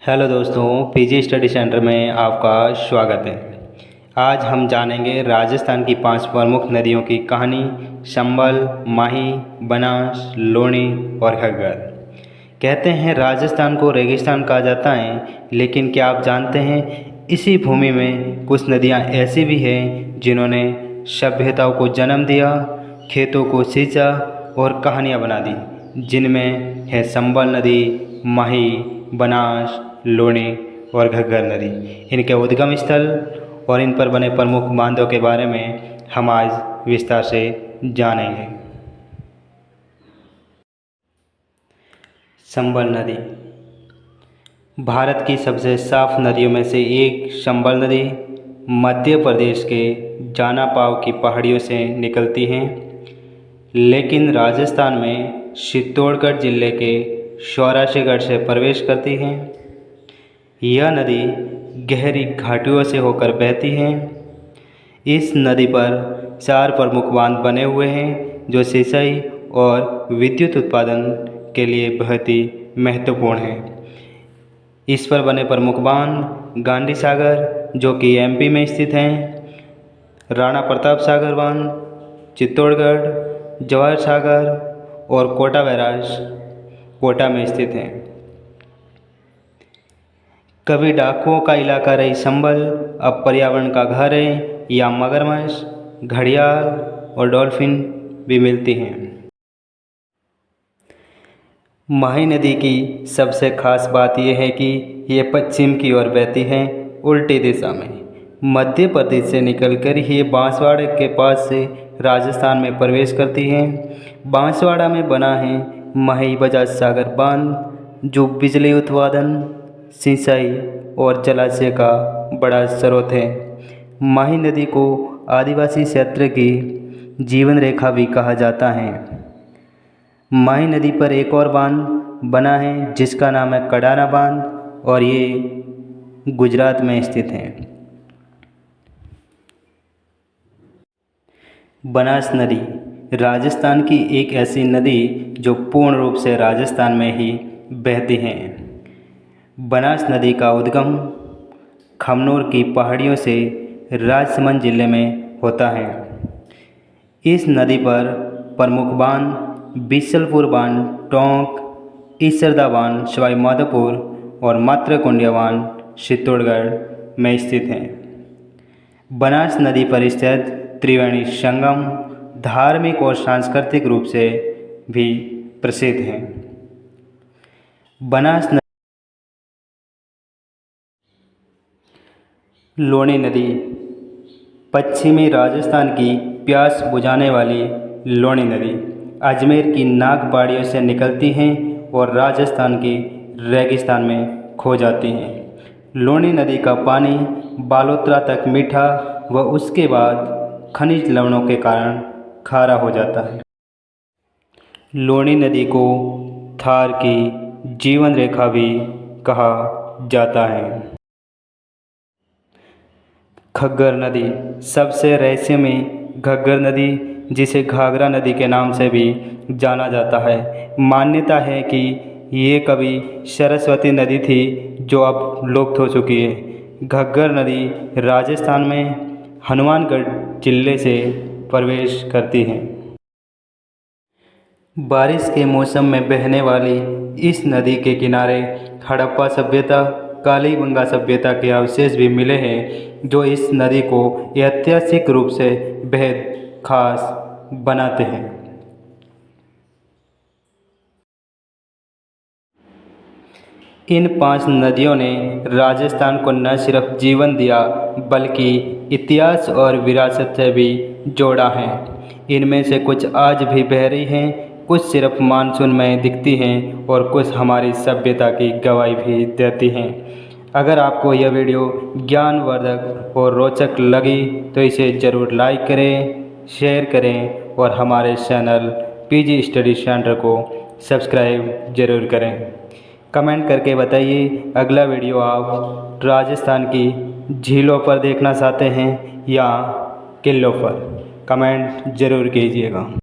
Hello दोस्तों, PG study centre में आपका स्वागत है। आज हम जानेंगे राजस्थान की 5 प्रमुख नदियों की कहानी। चंबल, माही, बनास, लूणी और घग्गर। कहते हैं राजस्थान को रेगिस्तान कहा जाता है, लेकिन क्या आप जानते हैं इसी भूमि में कुछ नदियां ऐसी भी हैं जिन्होंने सभ्यताओं को जन्म दिया, खेतों को सींचा और कहानियां बना दी, जिनमें है चंबल नदी, माही, बनास, लूणी और घग्गर नदी। इनके उद्गम स्थल और इन पर बने प्रमुख बांधों के बारे में हम आज विस्तार से जानेंगे। चंबल नदी भारत की सबसे साफ नदियों में से एक चंबल नदी मध्य प्रदेश के जानापाव की पहाड़ियों से निकलती हैं, लेकिन राजस्थान में चित्तौड़गढ़ जिले के सौराशीगढ़ से प्रवेश करती हैं। यह नदी गहरी घाटियों से होकर बहती है। इस नदी पर 4 प्रमुख बांध बने हुए हैं जो सिंचाई और विद्युत उत्पादन के लिए बहुत ही महत्वपूर्ण हैं। इस पर बने प्रमुख बांध गांधी सागर जो कि एमपी में स्थित हैं, राणा प्रताप सागर बांध, चित्तौड़गढ़, जवाहर सागर और कोटा बैराज कोटा में स्थित हैं। कभी डाकुओं का इलाका रही चंबल अब पर्यावरण का घर है। यहाँ मगरमच्छ, घड़ियाल और डॉल्फिन भी मिलती हैं। माही नदी की सबसे खास बात यह है कि ये पश्चिम की ओर बहती है, उल्टी दिशा में। मध्य प्रदेश से निकलकर ये बांसवाड़ा के पास से राजस्थान में प्रवेश करती है। बांसवाड़ा में बना है माही बजाज सागर बांध, जो बिजली उत्पादन, सिंचाई और जलाशय का बड़ा स्रोत है। माही नदी को आदिवासी क्षेत्र की जीवन रेखा भी कहा जाता है। माही नदी पर एक और बांध बना है जिसका नाम है कडाना बांध और ये गुजरात में स्थित है। बनास नदी राजस्थान की एक ऐसी नदी जो पूर्ण रूप से राजस्थान में ही बहती है। बनास नदी का उद्गम खमनोर की पहाड़ियों से राजसमंद जिले में होता है। इस नदी पर प्रमुख बांध बीसलपुर बांध, टोंक, ईसरदा बांध, सवाई माधोपुर और मातृकुंडिया बांध चित्तौड़गढ़ में स्थित हैं। बनास नदी पर स्थित त्रिवेणी संगम धार्मिक और सांस्कृतिक रूप से भी प्रसिद्ध है। बनास लूणी नदी पश्चिमी राजस्थान की प्यास बुझाने वाली लूणी नदी अजमेर की नाग पहाड़ियों से निकलती हैं और राजस्थान के रेगिस्तान में खो जाती हैं। लूणी नदी का पानी बालोतरा तक मीठा व उसके बाद खनिज लवणों के कारण खारा हो जाता है। लूणी नदी को थार की जीवन रेखा भी कहा जाता है। घग्गर नदी सबसे रहस्यमय घग्गर नदी, जिसे घाघरा नदी के नाम से भी जाना जाता है। मान्यता है कि ये कभी सरस्वती नदी थी जो अब लुप्त हो चुकी है। घग्गर नदी राजस्थान में हनुमानगढ़ जिले से प्रवेश करती है। बारिश के मौसम में बहने वाली इस नदी के किनारे हड़प्पा सभ्यता, कालीबंगा सभ्यता के अवशेष भी मिले हैं, जो इस नदी को ऐतिहासिक रूप से बेहद खास बनाते हैं। इन 5 नदियों ने राजस्थान को न सिर्फ जीवन दिया बल्कि इतिहास और विरासत से भी जोड़ा है। इनमें से कुछ आज भी बह रही हैं, कुछ सिर्फ मानसून में दिखती हैं और कुछ हमारी सभ्यता की गवाही भी देती हैं। अगर आपको यह वीडियो ज्ञानवर्धक और रोचक लगी तो इसे ज़रूर लाइक करें, शेयर करें और हमारे चैनल पीजी स्टडी सेंटर को सब्सक्राइब ज़रूर करें। कमेंट करके बताइए अगला वीडियो आप राजस्थान की झीलों पर देखना चाहते हैं या किलों पर। कमेंट ज़रूर कीजिएगा।